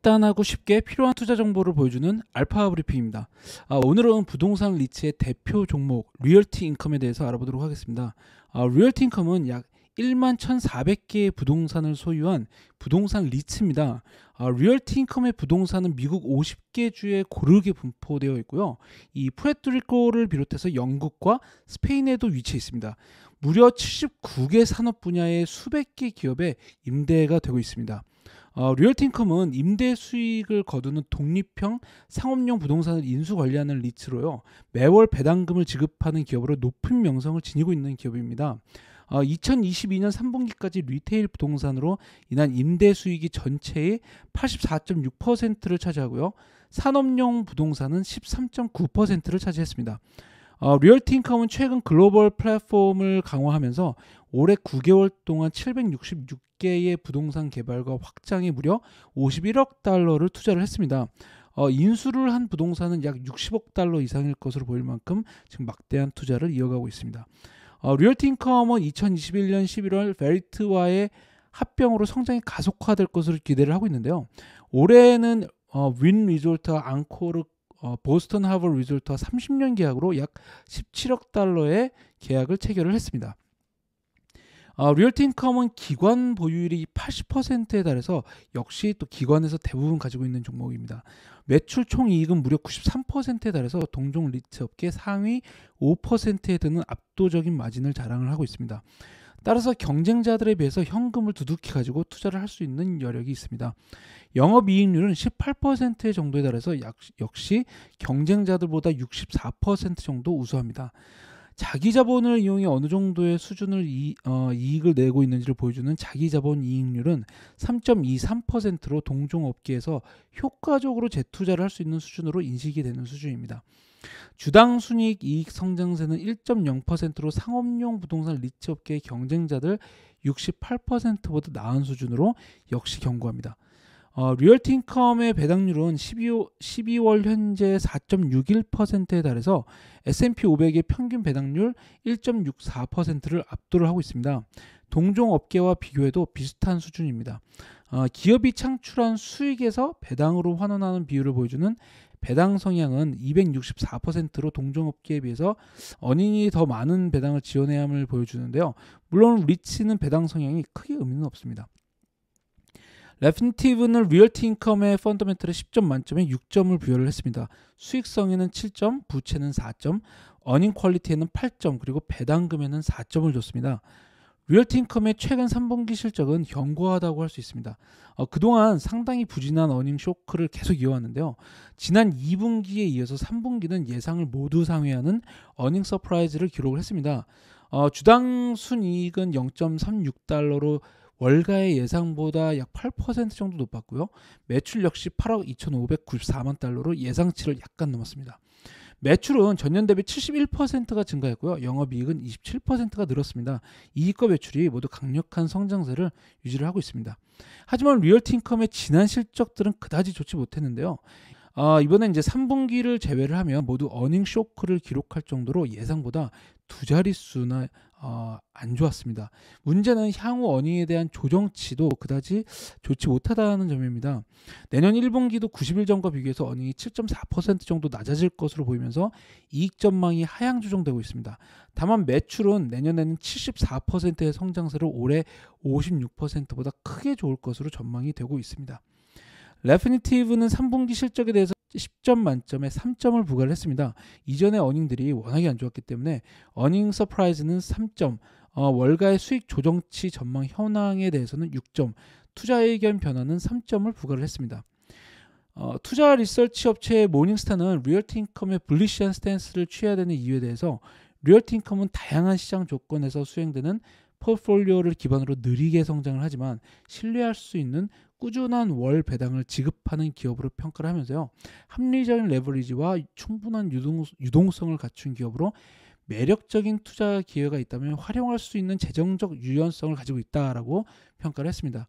간단하고 쉽게 필요한 투자 정보를 보여주는 알파 브리핑입니다. 오늘은 부동산 리츠의 대표 종목 리얼티 인컴에 대해서 알아보도록 하겠습니다. 리얼티 인컴은 약 1만 1,400개의 부동산을 소유한 부동산 리츠입니다. 리얼티 인컴의 부동산은 미국 50개 주에 고르게 분포되어 있고요. 이 푸에르토리코를 비롯해서 영국과 스페인에도 위치해 있습니다. 무려 79개 산업 분야의 수백 개 기업에 임대가 되고 있습니다. 리얼티 인컴은 임대 수익을 거두는 독립형 상업용 부동산을 인수 관리하는 리츠로요. 매월 배당금을 지급하는 기업으로 높은 명성을 지니고 있는 기업입니다. 2022년 3분기까지 리테일 부동산으로 인한 임대 수익이 전체의 84.6%를 차지하고요. 산업용 부동산은 13.9%를 차지했습니다. 리얼티 인컴은 최근 글로벌 플랫폼을 강화하면서 올해 9개월 동안 766개의 부동산 개발과 확장에 무려 51억 달러를 투자를 했습니다. 인수를 한 부동산은 약 60억 달러 이상일 것으로 보일 만큼 지금 막대한 투자를 이어가고 있습니다. 리얼티 인컴은 2021년 11월 베리트와의 합병으로 성장이 가속화될 것으로 기대를 하고 있는데요. 올해는 윈 리조트와 앙코르 보스턴 하버 리조트와 30년 계약으로 약 17억 달러의 계약을 체결을 했습니다. 리얼티 인컴은 기관 보유율이 80%에 달해서 역시 또 기관에서 대부분 가지고 있는 종목입니다. 매출 총이익은 무려 93%에 달해서 동종 리츠 업계 상위 5%에 드는 압도적인 마진을 자랑을 하고 있습니다. 따라서 경쟁자들에 비해서 현금을 두둑히 가지고 투자를 할 수 있는 여력이 있습니다. 영업이익률은 18% 정도에 달해서 역시 경쟁자들보다 64% 정도 우수합니다. 자기 자본을 이용해 어느 정도의 수준을 이익을 내고 있는지를 보여주는 자기 자본 이익률은 3.23%로 동종업계에서 효과적으로 재투자를 할 수 있는 수준으로 인식이 되는 수준입니다. 주당 순이익 이익 성장세는 1.0%로 상업용 부동산 리츠 업계의 경쟁자들 68%보다 나은 수준으로 역시 견고합니다. 리얼티 인컴의 배당률은 12월 현재 4.61%에 달해서 S&P 500의 평균 배당률 1.64%를 압도를 하고 있습니다. 동종 업계와 비교해도 비슷한 수준입니다. 기업이 창출한 수익에서 배당으로 환원하는 비율을 보여주는 배당 성향은 264%로 동종업계에 비해서 어닝이 더 많은 배당을 지원해야 함을 보여주는데요. 물론 리츠는 배당 성향이 크게 의미는 없습니다. 레프니티브는 리얼티 인컴의 펀더멘털에 10점 만점에 6점을 부여를 했습니다. 수익성에는 7점, 부채는 4점, 어닝 퀄리티에는 8점, 그리고 배당금에는 4점을 줬습니다. 리얼티 인컴의 최근 3분기 실적은 견고하다고 할 수 있습니다. 그동안 상당히 부진한 어닝 쇼크를 계속 이어왔는데요. 지난 2분기에 이어서 3분기는 예상을 모두 상회하는 어닝 서프라이즈를 기록을 했습니다. 주당 순이익은 0.36달러로 월가의 예상보다 약 8% 정도 높았고요. 매출 역시 8억 2,594만 달러로 예상치를 약간 넘었습니다. 매출은 전년 대비 71%가 증가했고요. 영업이익은 27%가 늘었습니다. 이익과 매출이 모두 강력한 성장세를 유지를 하고 있습니다. 하지만 리얼티 인컴의 지난 실적들은 그다지 좋지 못했는데요. 이번에 이제 3분기를 제외를 하면 모두 어닝 쇼크를 기록할 정도로 예상보다 두 자릿수나 안 좋았습니다. 문제는 향후 어닝에 대한 조정치도 그다지 좋지 못하다는 점입니다. 내년 1분기도 90일 전과 비교해서 어닝이 7.4% 정도 낮아질 것으로 보이면서 이익 전망이 하향 조정되고 있습니다. 다만 매출은 내년에는 74%의 성장세로 올해 56%보다 크게 좋을 것으로 전망이 되고 있습니다. 레프니티브는 3분기 실적에 대해서 10점 만점에 3점을 부과를 했습니다. 이전의 어닝들이 워낙에 안 좋았기 때문에 어닝 서프라이즈는 3점, 월가의 수익 조정치 전망 현황에 대해서는 6점, 투자 의견 변화는 3점을 부과를 했습니다. 투자 리서치 업체 모닝스타는 리얼티 인컴의 불리시한 스탠스를 취해야 되는 이유에 대해서 리얼티 인컴은 다양한 시장 조건에서 수행되는 포트폴리오를 기반으로 느리게 성장을 하지만 신뢰할 수 있는 꾸준한 월 배당을 지급하는 기업으로 평가를 하면서요. 합리적인 레버리지와 충분한 유동성을 갖춘 기업으로 매력적인 투자 기회가 있다면 활용할 수 있는 재정적 유연성을 가지고 있다라고 평가를 했습니다.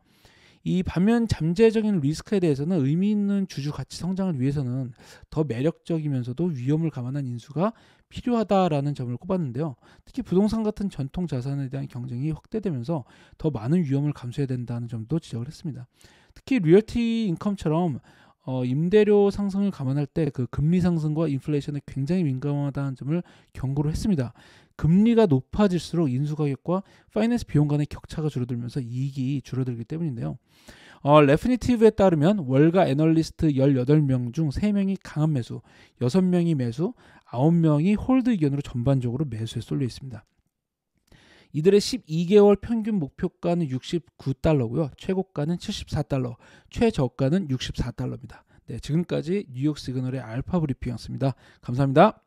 이 반면 잠재적인 리스크에 대해서는 의미 있는 주주 가치 성장을 위해서는 더 매력적이면서도 위험을 감안한 인수가 필요하다라는 점을 꼽았는데요. 특히 부동산 같은 전통 자산에 대한 경쟁이 확대되면서 더 많은 위험을 감수해야 된다는 점도 지적을 했습니다. 특히 리얼티 인컴처럼 임대료 상승을 감안할 때 그 금리 상승과 인플레이션에 굉장히 민감하다는 점을 경고를 했습니다. 금리가 높아질수록 인수가격과 파이낸스 비용 간의 격차가 줄어들면서 이익이 줄어들기 때문인데요. 레피니티브에 따르면 월가 애널리스트 18명 중 3명이 강한 매수, 6명이 매수, 9명이 홀드 의견으로 전반적으로 매수에 쏠려 있습니다. 이들의 12개월 평균 목표가는 69달러고요. 최고가는 74달러, 최저가는 64달러입니다. 네, 지금까지 뉴욕 시그널의 알파 브리핑이었습니다. 감사합니다.